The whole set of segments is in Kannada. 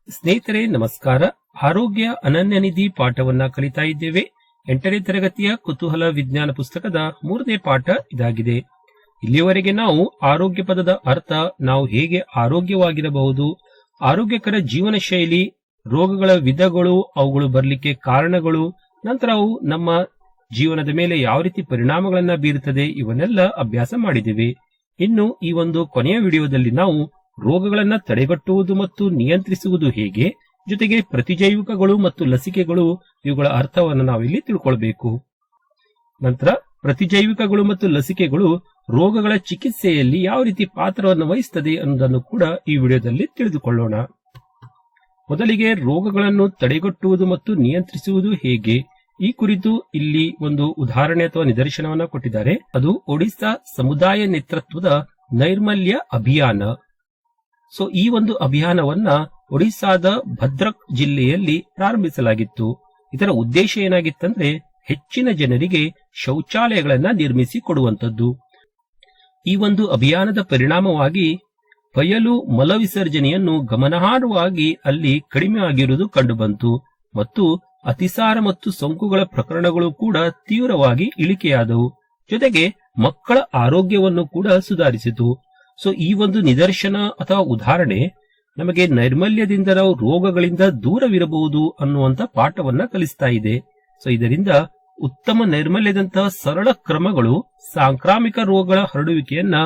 ಸ್ನೇಹಿತರೆ ನಮಸ್ಕಾರ. ಆರೋಗ್ಯ ಅನನ್ಯ ನಿಧಿ ಪಾಠವನ್ನ ಕಲಿತಾ ಇದ್ದೇವೆ. 8ನೇ ತರಗತಿಯ ಕುತೂಹಲ ವಿಜ್ಞಾನ ಪುಸ್ತಕದ 3ನೇ ಪಾಠ ಇದಾಗಿದೆ. ಇಲ್ಲಿಯವರೆಗೆ ನಾವು ಆರೋಗ್ಯ ಪದದ ಅರ್ಥ, ನಾವು ಹೇಗೆ ಆರೋಗ್ಯವಾಗಿರಬಹುದು, ಆರೋಗ್ಯಕರ ಜೀವನ ಶೈಲಿ, ರೋಗಗಳ ವಿಧಗಳು, ಅವುಗಳು ಬರಲಿಕ್ಕೆ ಕಾರಣಗಳು, ನಂತರ ಅವು ನಮ್ಮ ಜೀವನದ ಮೇಲೆ ಯಾವ ರೀತಿ ಪರಿಣಾಮಗಳನ್ನ ಬೀರುತ್ತದೆ, ಇವನ್ನೆಲ್ಲ ಅಭ್ಯಾಸ ಮಾಡಿದ್ದೇವೆ. ಇನ್ನು ಈ ಒಂದು ಕೊನೆಯ ವಿಡಿಯೋದಲ್ಲಿ ನಾವು ರೋಗಗಳನ್ನ ತಡೆಗಟ್ಟುವುದು ಮತ್ತು ನಿಯಂತ್ರಿಸುವುದು ಹೇಗೆ, ಜೊತೆಗೆ ಪ್ರತಿಜೈವಿಕಗಳು ಮತ್ತು ಲಸಿಕೆಗಳು, ಇವುಗಳ ಅರ್ಥವನ್ನು ನಾವಿಲ್ಲಿ ತಿಳ್ಕೊಳ್ಬೇಕು. ನಂತರ ಪ್ರತಿಜೈವಿಕಗಳು ಮತ್ತು ಲಸಿಕೆಗಳು ರೋಗಗಳ ಚಿಕಿತ್ಸೆಯಲ್ಲಿ ಯಾವ ರೀತಿ ಪಾತ್ರವನ್ನು ವಹಿಸುತ್ತದೆ ಅನ್ನೋದನ್ನು ಕೂಡ ಈ ವಿಡಿಯೋದಲ್ಲಿ ತಿಳಿದುಕೊಳ್ಳೋಣ. ಮೊದಲಿಗೆ ರೋಗಗಳನ್ನು ತಡೆಗಟ್ಟುವುದು ಮತ್ತು ನಿಯಂತ್ರಿಸುವುದು ಹೇಗೆ, ಈ ಕುರಿತು ಇಲ್ಲಿ ಒಂದು ಉದಾಹರಣೆ ಅಥವಾ ನಿದರ್ಶನವನ್ನ ಕೊಟ್ಟಿದ್ದಾರೆ. ಅದು ಒಡಿಸ್ಸಾ ಸಮುದಾಯ ನೇತೃತ್ವದ ನೈರ್ಮಲ್ಯ ಅಭಿಯಾನ. ಈ ಒಂದು ಅಭಿಯಾನವನ್ನ ಒಡಿಸ್ಸಾದ ಭದ್ರಕ್ ಜಿಲ್ಲೆಯಲ್ಲಿ ಪ್ರಾರಂಭಿಸಲಾಗಿತ್ತು. ಇದರ ಉದ್ದೇಶ ಏನಾಗಿತ್ತಂದ್ರೆ ಹೆಚ್ಚಿನ ಜನರಿಗೆ ಶೌಚಾಲಯಗಳನ್ನ ನಿರ್ಮಿಸಿ ಕೊಡುವಂತದ್ದು. ಈ ಒಂದು ಅಭಿಯಾನದ ಪರಿಣಾಮವಾಗಿ ಬಯಲು ಮಲವಿಸರ್ಜನೆಯನ್ನು ಗಮನಾರ್ಹವಾಗಿ ಅಲ್ಲಿ ಕಡಿಮೆ ಆಗಿರುವುದು ಕಂಡುಬಂತು ಮತ್ತು ಅತಿಸಾರ ಮತ್ತು ಸೋಂಕುಗಳ ಪ್ರಕರಣಗಳು ಕೂಡ ತೀವ್ರವಾಗಿ ಇಳಿಕೆಯಾದವು. ಜೊತೆಗೆ ಮಕ್ಕಳ ಆರೋಗ್ಯವನ್ನು ಕೂಡ ಸುಧಾರಿಸಿತು. ಈ ಒಂದು ನಿದರ್ಶನ ಅಥವಾ ಉದಾಹರಣೆ ನಮಗೆ ನೈರ್ಮಲ್ಯದಿಂದ ನಾವು ರೋಗಗಳಿಂದ ದೂರವಿರಬಹುದು ಅನ್ನುವಂತ ಪಾಠವನ್ನ ಕಲಿಸ್ತಾ ಇದೆ. ಇದರಿಂದ ಉತ್ತಮ ನೈರ್ಮಲ್ಯದಂತಹ ಸರಳ ಕ್ರಮಗಳು ಸಾಂಕ್ರಾಮಿಕ ರೋಗಗಳ ಹರಡುವಿಕೆಯನ್ನ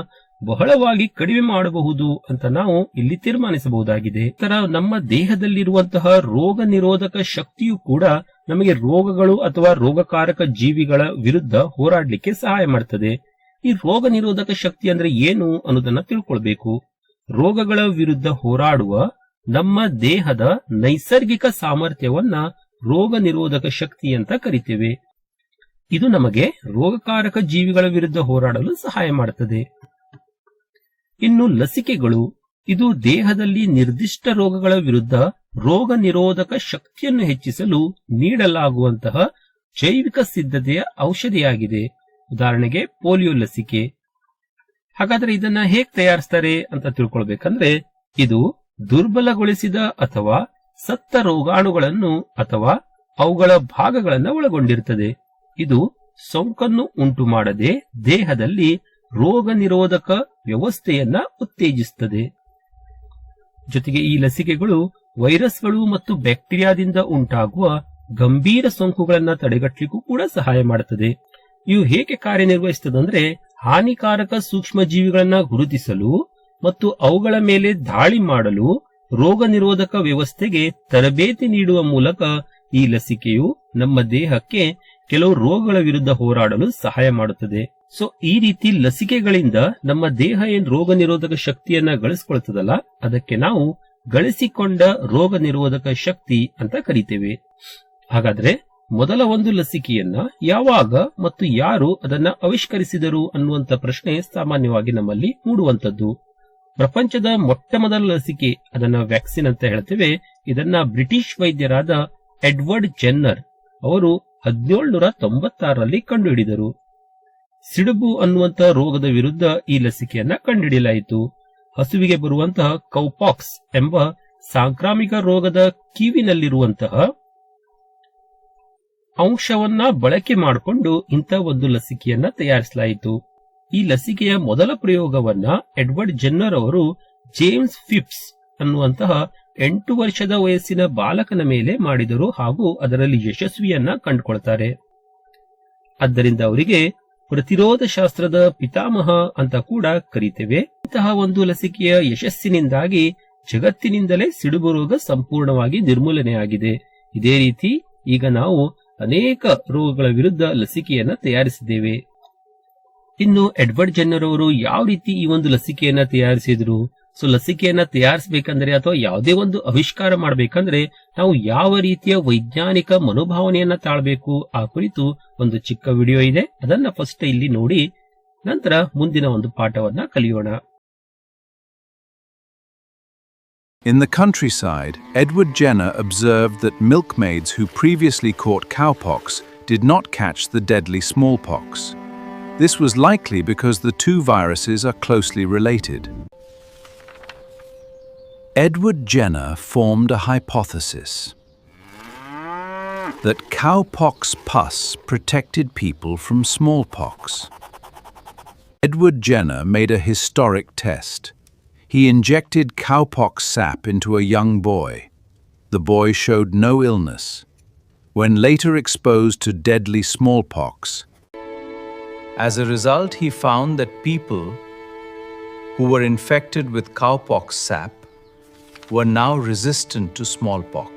ಬಹಳವಾಗಿ ಕಡಿಮೆ ಮಾಡಬಹುದು ಅಂತ ನಾವು ಇಲ್ಲಿ ತೀರ್ಮಾನಿಸಬಹುದಾಗಿದೆ. ಇತರ ನಮ್ಮ ದೇಹದಲ್ಲಿರುವಂತಹ ರೋಗ ನಿರೋಧಕ ಶಕ್ತಿಯು ಕೂಡ ನಮಗೆ ರೋಗಗಳು ಅಥವಾ ರೋಗಕಾರಕ ಜೀವಿಗಳ ವಿರುದ್ಧ ಹೋರಾಡಲಿಕ್ಕೆ ಸಹಾಯ ಮಾಡ್ತದೆ. ಈ ರೋಗ ನಿರೋಧಕ ಶಕ್ತಿ ಅಂದ್ರೆ ಏನು ಅನ್ನೋದನ್ನ ತಿಳ್ಕೊಳ್ಬೇಕು. ರೋಗಗಳ ವಿರುದ್ಧ ಹೋರಾಡುವ ನಮ್ಮ ದೇಹದ ನೈಸರ್ಗಿಕ ಸಾಮರ್ಥ್ಯವನ್ನ ರೋಗ ನಿರೋಧಕ ಶಕ್ತಿ ಅಂತ ಕರಿತೇವೆ. ಇದು ನಮಗೆ ರೋಗಕಾರಕ ಜೀವಿಗಳ ವಿರುದ್ಧ ಹೋರಾಡಲು ಸಹಾಯ ಮಾಡುತ್ತದೆ. ಇನ್ನು ಲಸಿಕೆಗಳು, ಇದು ದೇಹದಲ್ಲಿ ನಿರ್ದಿಷ್ಟ ರೋಗಗಳ ವಿರುದ್ಧ ರೋಗ ನಿರೋಧಕ ಶಕ್ತಿಯನ್ನು ಹೆಚ್ಚಿಸಲು ನೀಡಲಾಗುವಂತಹ ಜೈವಿಕ ಸಿದ್ಧತೆಯ ಔಷಧಿಯಾಗಿದೆ. ಉದಾಹರಣೆಗೆ ಪೋಲಿಯೋ ಲಸಿಕೆ. ಹಾಗಾದ್ರೆ ಇದನ್ನ ಹೇಗೆ ತಯಾರಿಸ್ತಾರೆ ಅಂತ ತಿಳ್ಕೊಳ್ಬೇಕಂದ್ರೆ, ಇದು ದುರ್ಬಲಗೊಳಿಸಿದ ಅಥವಾ ಸತ್ತ ರೋಗಾಣುಗಳನ್ನು ಅಥವಾ ಅವುಗಳ ಭಾಗಗಳನ್ನು ಒಳಗೊಂಡಿರುತ್ತದೆ. ಇದು ಸೋಂಕನ್ನು ಉಂಟು ಮಾಡದೆ ದೇಹದಲ್ಲಿ ರೋಗ ನಿರೋಧಕ ವ್ಯವಸ್ಥೆಯನ್ನ ಉತ್ತೇಜಿಸುತ್ತದೆ. ಜೊತೆಗೆ ಈ ಲಸಿಕೆಗಳು ವೈರಸ್ಗಳು ಮತ್ತು ಬ್ಯಾಕ್ಟೀರಿಯಾದಿಂದ ಉಂಟಾಗುವ ಗಂಭೀರ ಸೋಂಕುಗಳನ್ನ ತಡೆಗಟ್ಟಲಿಕ್ಕೂ ಕೂಡ ಸಹಾಯ ಮಾಡುತ್ತದೆ. ಇವು ಹೇಗೆ ಕಾರ್ಯನಿರ್ವಹಿಸುತ್ತದಂದ್ರೆ, ಹಾನಿಕಾರಕ ಸೂಕ್ಷ್ಮ ಜೀವಿಗಳನ್ನ ಗುರುತಿಸಲು ಮತ್ತು ಅವುಗಳ ಮೇಲೆ ದಾಳಿ ಮಾಡಲು ರೋಗ ನಿರೋಧಕ ವ್ಯವಸ್ಥೆಗೆ ತರಬೇತಿ ನೀಡುವ ಮೂಲಕ ಈ ಲಸಿಕೆಯು ನಮ್ಮ ದೇಹಕ್ಕೆ ಕೆಲವು ರೋಗಗಳ ವಿರುದ್ಧ ಹೋರಾಡಲು ಸಹಾಯ ಮಾಡುತ್ತದೆ. ಈ ರೀತಿ ಲಸಿಕೆಗಳಿಂದ ನಮ್ಮ ದೇಹ ಏನ್ ರೋಗ ನಿರೋಧಕ ಶಕ್ತಿಯನ್ನ ಗಳಿಸಿಕೊಳ್ತದಲ್ಲ, ಅದಕ್ಕೆ ನಾವು ಗಳಿಸಿಕೊಂಡ ರೋಗ ನಿರೋಧಕ ಶಕ್ತಿ ಅಂತ ಕರಿತೇವೆ. ಹಾಗಾದ್ರೆ ಮೊದಲ ಒಂದು ಲಸಿಕೆಯನ್ನ ಯಾವಾಗ ಮತ್ತು ಯಾರು ಅದನ್ನ ಆವಿಷ್ಕರಿಸಿದರು ಅನ್ನುವಂತ ಪ್ರಶ್ನೆ ಸಾಮಾನ್ಯವಾಗಿ ನಮ್ಮಲ್ಲಿ ಮೂಡುವಂತದ್ದು. ಪ್ರಪಂಚದ ಮೊಟ್ಟ ಮೊದಲ ಲಸಿಕೆ, ಅದನ್ನ ವ್ಯಾಕ್ಸಿನ್ ಅಂತ ಹೇಳ್ತೇವೆ, ಇದನ್ನ ಬ್ರಿಟಿಷ್ ವೈದ್ಯರಾದ ಎಡ್ವರ್ಡ್ ಜೆನ್ನರ್ ಅವರು 1796ರಲ್ಲಿ ಕಂಡುಹಿಡಿದರು. ಸಿಡುಬು ಅನ್ನುವಂತಹ ರೋಗದ ವಿರುದ್ಧ ಈ ಲಸಿಕೆಯನ್ನ ಕಂಡುಹಿಡಿಯಲಾಯಿತು. ಹಸುವಿಗೆ ಬರುವಂತಹ ಕೌಪಾಕ್ಸ್ ಎಂಬ ಸಾಂಕ್ರಾಮಿಕ ರೋಗದ ಕೀವಿನಲ್ಲಿರುವಂತಹ ಅಂಶವನ್ನ ಬಳಕೆ ಮಾಡಿಕೊಂಡು ಇಂಥ ಒಂದು ಲಸಿಕೆಯನ್ನ ತಯಾರಿಸಲಾಯಿತು. ಈ ಲಸಿಕೆಯ ಮೊದಲ ಪ್ರಯೋಗವನ್ನ ಎಡ್ವರ್ಡ್ ಜೆನ್ನರ್ ಅವರು ಜೇಮ್ಸ್ ಫಿಪ್ಸ್ ಅನ್ನುವಂತಹ 8 ವರ್ಷದ ವಯಸ್ಸಿನ ಬಾಲಕನ ಮೇಲೆ ಮಾಡಿದರು ಹಾಗೂ ಅದರಲ್ಲಿ ಯಶಸ್ವಿಯನ್ನ ಕಂಡುಕೊಳ್ತಾರೆ. ಆದ್ದರಿಂದ ಅವರಿಗೆ ಪ್ರತಿರೋಧ ಶಾಸ್ತ್ರದ ಪಿತಾಮಹ ಅಂತ ಕೂಡ ಕರೀತೇವೆ. ಇಂತಹ ಒಂದು ಲಸಿಕೆಯ ಯಶಸ್ಸಿನಿಂದಾಗಿ ಜಗತ್ತಿನಿಂದಲೇ ಸಿಡುಬು ರೋಗ ಸಂಪೂರ್ಣವಾಗಿ ನಿರ್ಮೂಲನೆಯಾಗಿದೆ. ಇದೇ ರೀತಿ ಈಗ ನಾವು ಅನೇಕ ರೋಗಗಳ ವಿರುದ್ಧ ಲಸಿಕೆಯನ್ನ ತಯಾರಿಸಿದ್ದೇವೆ. ಇನ್ನು ಎಡ್ವರ್ಡ್ ಜೆನ್ನರ್ ಅವರು ಯಾವ ರೀತಿ ಈ ಒಂದು ಲಸಿಕೆಯನ್ನ ತಯಾರಿಸಿದ್ರು, ಲಸಿಕೆಯನ್ನ ತಯಾರಿಸಬೇಕಂದ್ರೆ ಅಥವಾ ಯಾವುದೇ ಒಂದು ಆವಿಷ್ಕಾರ ಮಾಡಬೇಕಂದ್ರೆ ನಾವು ಯಾವ ರೀತಿಯ ವೈಜ್ಞಾನಿಕ ಮನೋಭಾವನೆಯನ್ನ ತಾಳಬೇಕು, ಆ ಕುರಿತು ಒಂದು ಚಿಕ್ಕ ವಿಡಿಯೋ ಇದೆ. ಅದನ್ನ ಫಸ್ಟ್ ಇಲ್ಲಿ ನೋಡಿ, ನಂತರ ಮುಂದಿನ ಒಂದು ಪಾಠವನ್ನ ಕಲಿಯೋಣ. In the countryside, Edward Jenner observed that milkmaids who previously caught cowpox did not catch the deadly smallpox. This was likely because the two viruses are closely related. Edward Jenner formed a hypothesis that cowpox pus protected people from smallpox. Edward Jenner made a historic test. He injected cowpox sap into a young boy. The boy showed no illness. When later exposed to deadly smallpox, as a result, he found that people who were infected with cowpox sap were now resistant to smallpox.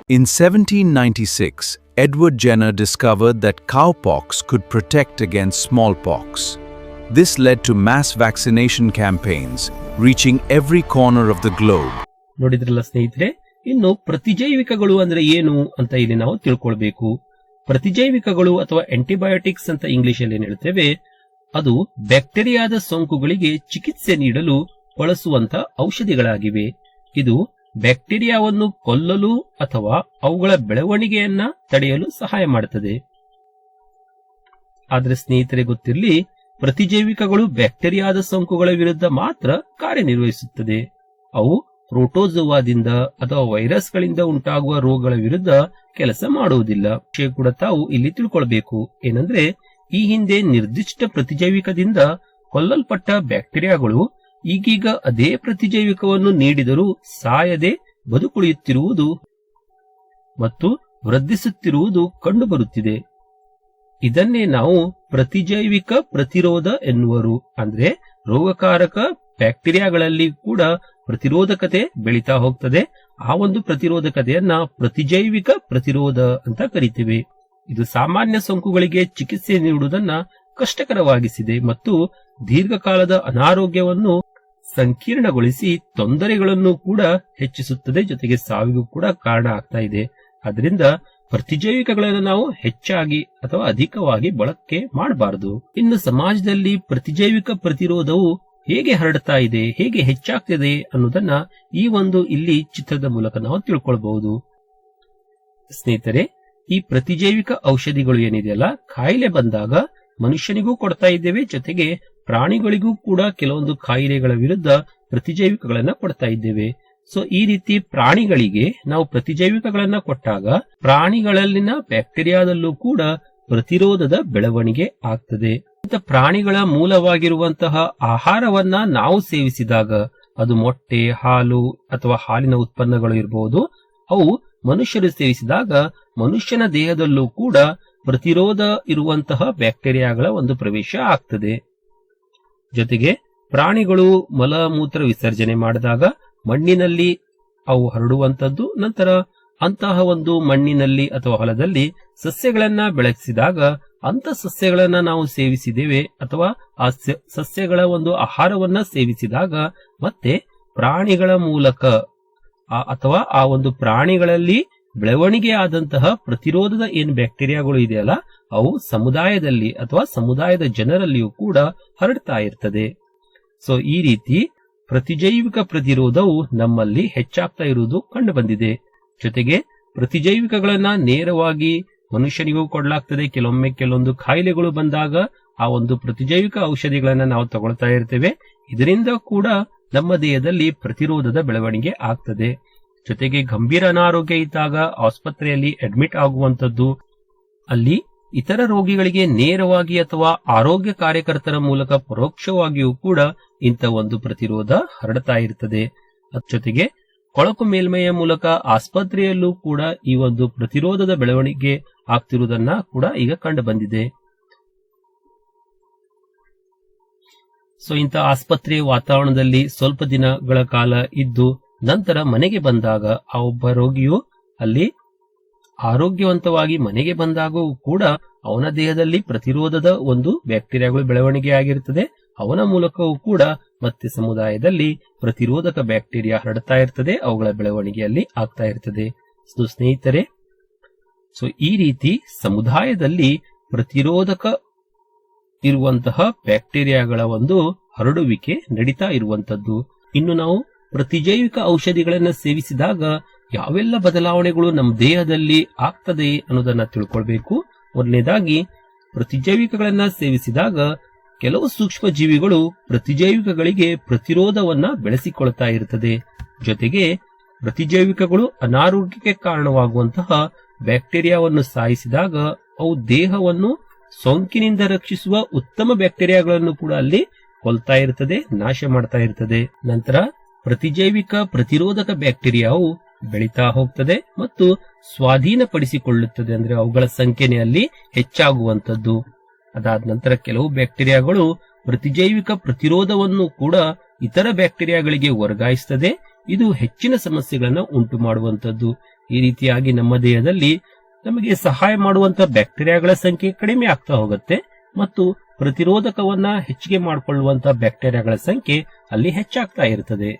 In 1796, Edward Jenner discovered that cowpox could protect against smallpox. This led to mass vaccination campaigns, reaching every corner of the globe. ನೋಡಿದ್ರಲ್ಲ ಸ್ನೇಹಿತರೆ, ಇನ್ನು ಪ್ರತಿಜೈವಿಕಗಳು ಅಂದ್ರೆ ಏನು ಅಂತ ಇಲ್ಲಿ ನಾವು ತಿಳ್ಕೊಳ್ಬೇಕು. ಪ್ರತಿಜೈವಿಕಗಳು ಅಥವಾ ಆಂಟಿಬಯೋಟಿಕ್ಸ್ ಅಂತ ಇಂಗ್ಲಿಷ್ ಅಲ್ಲಿ ಏನ್ ಹೇಳ್ತೇವೆ, ಅದು ಬ್ಯಾಕ್ಟೀರಿಯಾದ ಸೋಂಕುಗಳಿಗೆ ಚಿಕಿತ್ಸೆ ನೀಡಲು ಬಳಸುವಂತ ಔಷಧಿಗಳಾಗಿವೆ. ಇದು ಬ್ಯಾಕ್ಟೀರಿಯಾವನ್ನು ಕೊಲ್ಲಲು ಅಥವಾ ಅವುಗಳ ಬೆಳವಣಿಗೆಯನ್ನ ತಡೆಯಲು ಸಹಾಯ ಮಾಡುತ್ತದೆ. ಆದ್ರೆ ಸ್ನೇಹಿತರೆ ಗೊತ್ತಿರಲಿ, ಪ್ರತಿಜೈವಿಕಗಳು ಬ್ಯಾಕ್ಟೀರಿಯಾದ ಸೋಂಕುಗಳ ವಿರುದ್ಧ ಮಾತ್ರ ಕಾರ್ಯನಿರ್ವಹಿಸುತ್ತದೆ. ಅವು ಪ್ರೋಟೋಜೋವಾದಿಂದ ಅಥವಾ ವೈರಸ್ಗಳಿಂದ ಉಂಟಾಗುವ ರೋಗಗಳ ವಿರುದ್ಧ ಕೆಲಸ ಮಾಡುವುದಿಲ್ಲ. ವಿಷಯ ಕೂಡ ತಾವು ಇಲ್ಲಿ ತಿಳ್ಕೊಳ್ಬೇಕು. ಏನಂದ್ರೆ, ಈ ಹಿಂದೆ ನಿರ್ದಿಷ್ಟ ಪ್ರತಿಜೈವಿಕದಿಂದ ಕೊಲ್ಲಲ್ಪಟ್ಟ ಬ್ಯಾಕ್ಟೀರಿಯಾಗಳು ಈಗೀಗ ಅದೇ ಪ್ರತಿಜೈವಿಕವನ್ನು ನೀಡಿದರೂ ಸಾಯದೆ ಬದುಕುಳಿಯುತ್ತಿರುವುದು ಮತ್ತು ವೃದ್ಧಿಸುತ್ತಿರುವುದು ಕಂಡುಬರುತ್ತಿದೆ. ಇದನ್ನೇ ನಾವು ಪ್ರತಿಜೈವಿಕ ಪ್ರತಿರೋಧ ಎನ್ನುವರು. ಅಂದ್ರೆ ರೋಗಕಾರಕ ಬ್ಯಾಕ್ಟೀರಿಯಾಗಳಲ್ಲಿ ಕೂಡ ಪ್ರತಿರೋಧಕತೆ ಬೆಳೀತಾ ಹೋಗ್ತದೆ. ಆ ಒಂದು ಪ್ರತಿರೋಧಕತೆಯನ್ನ ಪ್ರತಿಜೈವಿಕ ಪ್ರತಿರೋಧ ಅಂತ ಕರಿತೀವಿ. ಇದು ಸಾಮಾನ್ಯ ಸೋಂಕುಗಳಿಗೆ ಚಿಕಿತ್ಸೆ ನೀಡುವುದನ್ನ ಕಷ್ಟಕರವಾಗಿಸಿದೆ ಮತ್ತು ದೀರ್ಘಕಾಲದ ಅನಾರೋಗ್ಯವನ್ನು ಸಂಕೀರ್ಣಗೊಳಿಸಿ ತೊಂದರೆಗಳನ್ನು ಕೂಡ ಹೆಚ್ಚಿಸುತ್ತದೆ, ಜೊತೆಗೆ ಸಾವಿಗೂ ಕೂಡ ಕಾರಣ ಆಗ್ತಾ ಇದೆ. ಅದರಿಂದ ಪ್ರತಿಜೈವಿಕಗಳನ್ನು ನಾವು ಹೆಚ್ಚಾಗಿ ಅಥವಾ ಅಧಿಕವಾಗಿ ಬಳಕೆ ಮಾಡಬಾರದು. ಇನ್ನು ಸಮಾಜದಲ್ಲಿ ಪ್ರತಿಜೈವಿಕ ಪ್ರತಿರೋಧವು ಹೇಗೆ ಹರಡ್ತಾ ಇದೆ, ಹೇಗೆ ಹೆಚ್ಚಾಗ್ತಿದೆ ಅನ್ನೋದನ್ನ ಈ ಒಂದು ಇಲ್ಲಿ ಚಿತ್ರದ ಮೂಲಕ ನಾವು ತಿಳ್ಕೊಳ್ಬಹುದು. ಸ್ನೇಹಿತರೆ, ಈ ಪ್ರತಿಜೈವಿಕ ಔಷಧಿಗಳು ಏನಿದೆಯಲ್ಲ, ಕಾಯಿಲೆ ಬಂದಾಗ ಮನುಷ್ಯನಿಗೂ ಕೊಡ್ತಾ ಇದ್ದೇವೆ, ಜೊತೆಗೆ ಪ್ರಾಣಿಗಳಿಗೂ ಕೂಡ ಕೆಲವೊಂದು ಕಾಯಿಲೆಗಳ ವಿರುದ್ಧ ಪ್ರತಿಜೈವಿಕಗಳನ್ನ ಕೊಡ್ತಾ ಇದ್ದೇವೆ. ಸೊ ಈ ರೀತಿ ಪ್ರಾಣಿಗಳಿಗೆ ನಾವು ಪ್ರತಿಜೈವಿಕಗಳನ್ನ ಕೊಟ್ಟಾಗ ಪ್ರಾಣಿಗಳಲ್ಲಿನ ಬ್ಯಾಕ್ಟೀರಿಯಾದಲ್ಲೂ ಕೂಡ ಪ್ರತಿರೋಧದ ಬೆಳವಣಿಗೆ ಆಗ್ತದೆ. ಪ್ರಾಣಿಗಳ ಮೂಲವಾಗಿರುವಂತಹ ಆಹಾರವನ್ನ ನಾವು ಸೇವಿಸಿದಾಗ, ಅದು ಮೊಟ್ಟೆ, ಹಾಲು ಅಥವಾ ಹಾಲಿನ ಉತ್ಪನ್ನಗಳು ಇರಬಹುದು, ಅವು ಮನುಷ್ಯರು ಸೇವಿಸಿದಾಗ ಮನುಷ್ಯನ ದೇಹದಲ್ಲೂ ಕೂಡ ಪ್ರತಿರೋಧ ಇರುವಂತಹ ಬ್ಯಾಕ್ಟೀರಿಯಾಗಳ ಒಂದು ಪ್ರವೇಶ ಆಗ್ತದೆ. ಜೊತೆಗೆ ಪ್ರಾಣಿಗಳು ಮಲಮೂತ್ರ ವಿಸರ್ಜನೆ ಮಾಡಿದಾಗ ಮಣ್ಣಿನಲ್ಲಿ ಅವು ಹರಡುವಂತದ್ದು. ನಂತರ ಅಂತಹ ಒಂದು ಮಣ್ಣಿನಲ್ಲಿ ಅಥವಾ ಹೊಲದಲ್ಲಿ ಸಸ್ಯಗಳನ್ನ ಬೆಳೆಸಿದಾಗ ಅಂತ ಸಸ್ಯಗಳನ್ನ ನಾವು ಸೇವಿಸಿದ್ದೇವೆ ಅಥವಾ ಆ ಸಸ್ಯಗಳ ಒಂದು ಆಹಾರವನ್ನ ಸೇವಿಸಿದಾಗ ಮತ್ತೆ ಪ್ರಾಣಿಗಳ ಮೂಲಕ ಅಥವಾ ಆ ಒಂದು ಪ್ರಾಣಿಗಳಲ್ಲಿ ಬೆಳವಣಿಗೆ ಆದಂತಹ ಪ್ರತಿರೋಧದ ಏನು ಬ್ಯಾಕ್ಟೀರಿಯಾಗಳು ಇದೆಯಲ್ಲ, ಅವು ಸಮುದಾಯದಲ್ಲಿ ಅಥವಾ ಸಮುದಾಯದ ಜನರಲ್ಲಿಯೂ ಕೂಡ ಹರಡ್ತಾ ಇರ್ತದೆ. ಸೊ ಈ ರೀತಿ ಪ್ರತಿಜೈವಿಕ ಪ್ರತಿರೋಧವು ನಮ್ಮಲ್ಲಿ ಹೆಚ್ಚಾಗ್ತಾ ಇರುವುದು ಕಂಡು ಬಂದಿದೆ. ಜೊತೆಗೆ ಪ್ರತಿಜೈವಿಕಗಳನ್ನ ನೇರವಾಗಿ ಮನುಷ್ಯನಿಗೂ ಕೊಡಲಾಗ್ತದೆ. ಕೆಲವೊಮ್ಮೆ ಕೆಲವೊಂದು ಕಾಯಿಲೆಗಳು ಬಂದಾಗ ಆ ಒಂದು ಪ್ರತಿಜೈವಿಕ ಔಷಧಿಗಳನ್ನ ನಾವು ತಗೊಳ್ತಾ ಇರ್ತೇವೆ. ಇದರಿಂದ ಕೂಡ ನಮ್ಮ ದೇಹದಲ್ಲಿ ಪ್ರತಿರೋಧದ ಬೆಳವಣಿಗೆ ಆಗ್ತದೆ. ಜೊತೆಗೆ ಗಂಭೀರ ಅನಾರೋಗ್ಯ ಇದ್ದಾಗ ಆಸ್ಪತ್ರೆಯಲ್ಲಿ ಅಡ್ಮಿಟ್ ಆಗುವಂತದ್ದು, ಅಲ್ಲಿ ಇತರ ರೋಗಿಗಳಿಗೆ ನೇರವಾಗಿ ಅಥವಾ ಆರೋಗ್ಯ ಕಾರ್ಯಕರ್ತರ ಮೂಲಕ ಪರೋಕ್ಷವಾಗಿಯೂ ಕೂಡ ಇಂಥ ಒಂದು ಪ್ರತಿರೋಧ ಹರಡ್ತಾ ಇರ್ತದೆ. ಜೊತೆಗೆ ಕೊಳಕು ಮೇಲ್ಮೈಯ ಮೂಲಕ ಆಸ್ಪತ್ರೆಯಲ್ಲೂ ಕೂಡ ಈ ಒಂದು ಪ್ರತಿರೋಧದ ಬೆಳವಣಿಗೆ ಆಗ್ತಿರುವುದನ್ನ ಕೂಡ ಈಗ ಕಂಡು ಬಂದಿದೆ. ಸೊ ಇಂಥ ಆಸ್ಪತ್ರೆಯ ವಾತಾವರಣದಲ್ಲಿ ಸ್ವಲ್ಪ ದಿನಗಳ ಕಾಲ ಇದ್ದು ನಂತರ ಮನೆಗೆ ಬಂದಾಗ ಆ ಒಬ್ಬ ರೋಗಿಯು ಅಲ್ಲಿ ಆರೋಗ್ಯವಂತವಾಗಿ ಮನೆಗೆ ಬಂದಾಗೂ ಕೂಡ ಅವನ ದೇಹದಲ್ಲಿ ಪ್ರತಿರೋಧದ ಒಂದು ಬ್ಯಾಕ್ಟೀರಿಯಾಗಳು ಬೆಳವಣಿಗೆ ಆಗಿರುತ್ತದೆ. ಅವನ ಮೂಲಕವೂ ಕೂಡ ಮತ್ತೆ ಸಮುದಾಯದಲ್ಲಿ ಪ್ರತಿರೋಧಕ ಬ್ಯಾಕ್ಟೀರಿಯಾ ಹರಡ್ತಾ ಇರ್ತದೆ, ಅವುಗಳ ಬೆಳವಣಿಗೆಯಲ್ಲಿ ಆಗ್ತಾ ಇರ್ತದೆ. ಸೊ ಸ್ನೇಹಿತರೆ, ಸೊ ಈ ರೀತಿ ಸಮುದಾಯದಲ್ಲಿ ಪ್ರತಿರೋಧಕ ಇರುವಂತಹ ಬ್ಯಾಕ್ಟೀರಿಯಾಗಳ ಒಂದು ಹರಡುವಿಕೆ ನಡೀತಾ ಇರುವಂತದ್ದು. ಇನ್ನು ನಾವು ಪ್ರತಿಜೈವಿಕ ಔಷಧಿಗಳನ್ನ ಸೇವಿಸಿದಾಗ ಯಾವೆಲ್ಲ ಬದಲಾವಣೆಗಳು ನಮ್ಮ ದೇಹದಲ್ಲಿ ಆಗ್ತದೆ ಅನ್ನೋದನ್ನ ತಿಳ್ಕೊಳ್ಬೇಕು. ಮೊದಲನೇದಾಗಿ, ಪ್ರತಿಜೈವಿಕಗಳನ್ನ ಸೇವಿಸಿದಾಗ ಕೆಲವು ಸೂಕ್ಷ್ಮ ಜೀವಿಗಳು ಪ್ರತಿಜೈವಿಕಗಳಿಗೆ ಪ್ರತಿರೋಧವನ್ನ ಬೆಳೆಸಿಕೊಳ್ತಾ ಇರುತ್ತದೆ. ಜೊತೆಗೆ ಪ್ರತಿಜೈವಿಕಗಳು ಅನಾರೋಗ್ಯಕ್ಕೆ ಕಾರಣವಾಗುವಂತಹ ಬ್ಯಾಕ್ಟೀರಿಯಾವನ್ನು ಸಾಯಿಸಿದಾಗ ಅವು ದೇಹವನ್ನು ಸೋಂಕಿನಿಂದ ರಕ್ಷಿಸುವ ಉತ್ತಮ ಬ್ಯಾಕ್ಟೀರಿಯಾಗಳನ್ನು ಕೂಡ ಅಲ್ಲಿ ಕೊಲ್ತಾ ಇರ್ತದೆ, ನಾಶ ಮಾಡ್ತಾ ಇರ್ತದೆ. ನಂತರ ಪ್ರತಿಜೈವಿಕ ಪ್ರತಿರೋಧಕ ಬ್ಯಾಕ್ಟೀರಿಯಾವು ಬೆಳೀತಾ ಹೋಗ್ತದೆ ಮತ್ತು ಸ್ವಾಧೀನಪಡಿಸಿಕೊಳ್ಳುತ್ತದೆ, ಅಂದ್ರೆ ಅವುಗಳ ಸಂಖ್ಯೆನೇ ಅಲ್ಲಿ ಹೆಚ್ಚಾಗುವಂತದ್ದು. ಅದಾದ ನಂತರ ಕೆಲವು ಬ್ಯಾಕ್ಟೀರಿಯಾಗಳು ಪ್ರತಿಜೈವಿಕ ಪ್ರತಿರೋಧವನ್ನು ಕೂಡ ಇತರ ಬ್ಯಾಕ್ಟೀರಿಯಾಗಳಿಗೆ ವರ್ಗಾಯಿಸುತ್ತದೆ. ಇದು ಹೆಚ್ಚಿನ ಸಮಸ್ಯೆಗಳನ್ನು ಉಂಟು ಮಾಡುವಂತದ್ದು. ಈ ರೀತಿಯಾಗಿ ನಮ್ಮ ದೇಹದಲ್ಲಿ ನಮಗೆ ಸಹಾಯ ಮಾಡುವಂತಹ ಬ್ಯಾಕ್ಟೀರಿಯಾಗಳ ಸಂಖ್ಯೆ ಕಡಿಮೆ ಆಗ್ತಾ ಹೋಗುತ್ತೆ ಮತ್ತು ಪ್ರತಿರೋಧಕವನ್ನ ಹೆಚ್ಚಿಗೆ ಮಾಡಿಕೊಳ್ಳುವಂತಹ ಬ್ಯಾಕ್ಟೀರಿಯಾಗಳ ಸಂಖ್ಯೆ ಅಲ್ಲಿ ಹೆಚ್ಚಾಗ್ತಾ ಇರ್ತದೆ.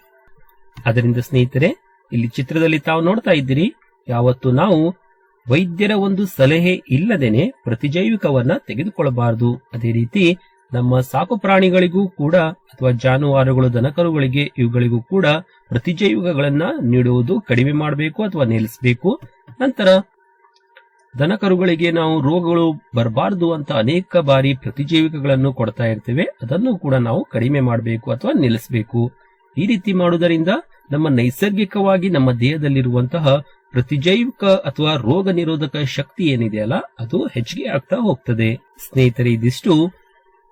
ಅದರಿಂದ ಸ್ನೇಹಿತರೆ, ಇಲ್ಲಿ ಚಿತ್ರದಲ್ಲಿ ತಾವು ನೋಡ್ತಾ ಇದ್ದೀರಿ, ಯಾವತ್ತು ನಾವು ವೈದ್ಯರ ಒಂದು ಸಲಹೆ ಇಲ್ಲದೇನೆ ಪ್ರತಿಜೈವಿಕವನ್ನ ತೆಗೆದುಕೊಳ್ಳಬಾರದು. ಅದೇ ರೀತಿ ನಮ್ಮ ಸಾಕು ಪ್ರಾಣಿಗಳಿಗೂ ಕೂಡ ಅಥವಾ ಜಾನುವಾರುಗಳು, ದನಕರುಗಳಿಗೆ, ಇವುಗಳಿಗೂ ಕೂಡ ಪ್ರತಿಜೈವಿಕಗಳನ್ನ ನೀಡುವುದು ಕಡಿಮೆ ಮಾಡಬೇಕು ಅಥವಾ ನಿಲ್ಲಿಸಬೇಕು. ನಂತರ ದನಕರುಗಳಿಗೆ ನಾವು ರೋಗಗಳು ಬರಬಾರದು ಅಂತ ಅನೇಕ ಬಾರಿ ಪ್ರತಿಜೈವಿಕಗಳನ್ನು ಕೊಡ್ತಾ ಇರ್ತೇವೆ, ಅದನ್ನು ಕೂಡ ನಾವು ಕಡಿಮೆ ಮಾಡಬೇಕು ಅಥವಾ ನಿಲ್ಲಿಸಬೇಕು. ಈ ರೀತಿ ಮಾಡುವುದರಿಂದ ನಮ್ಮ ನೈಸರ್ಗಿಕವಾಗಿ ನಮ್ಮ ದೇಹದಲ್ಲಿರುವಂತಹ ಪ್ರತಿಜೈವಿಕ ಅಥವಾ ರೋಗ ನಿರೋಧಕ ಶಕ್ತಿ ಏನಿದೆಯಲ್ಲ ಅದು ಹೆಚ್ಚಿಗೆ ಆಗ್ತಾ ಹೋಗ್ತದೆ. ಸ್ನೇಹಿತರೆ, ಇದಿಷ್ಟು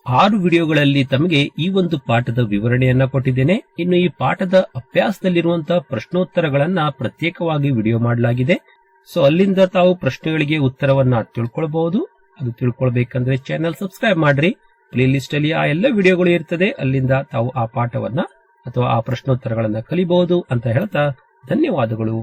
6 ವಿಡಿಯೋಗಳಲ್ಲಿ ತಮಗೆ ಈ ಒಂದು ಪಾಠದ ವಿವರಣೆಯನ್ನ ಕೊಟ್ಟಿದ್ದೇನೆ. ಇನ್ನು ಈ ಪಾಠದ ಅಭ್ಯಾಸದಲ್ಲಿರುವಂತಹ ಪ್ರಶ್ನೋತ್ತರಗಳನ್ನ ಪ್ರತ್ಯೇಕವಾಗಿ ವಿಡಿಯೋ ಮಾಡಲಾಗಿದೆ. ಸೊ ಅಲ್ಲಿಂದ ತಾವು ಪ್ರಶ್ನೆಗಳಿಗೆ ಉತ್ತರವನ್ನ ತಿಳ್ಕೊಳ್ಬಹುದು. ಅದು ತಿಳ್ಕೊಳ್ಬೇಕಂದ್ರೆ ಚಾನೆಲ್ ಸಬ್ಸ್ಕ್ರೈಬ್ ಮಾಡ್ರಿ. ಪ್ಲೇ ಲಿಸ್ಟ್ ಅಲ್ಲಿ ಆ ಎಲ್ಲ ವಿಡಿಯೋಗಳು ಇರ್ತದೆ, ಅಲ್ಲಿಂದ ತಾವು ಆ ಪಾಠವನ್ನ ಅಥವಾ ಆ ಪ್ರಶ್ನೋತ್ತರಗಳನ್ನ ಕಲಿಬಹುದು ಅಂತ ಹೇಳ್ತಾ ಧನ್ಯವಾದಗಳು.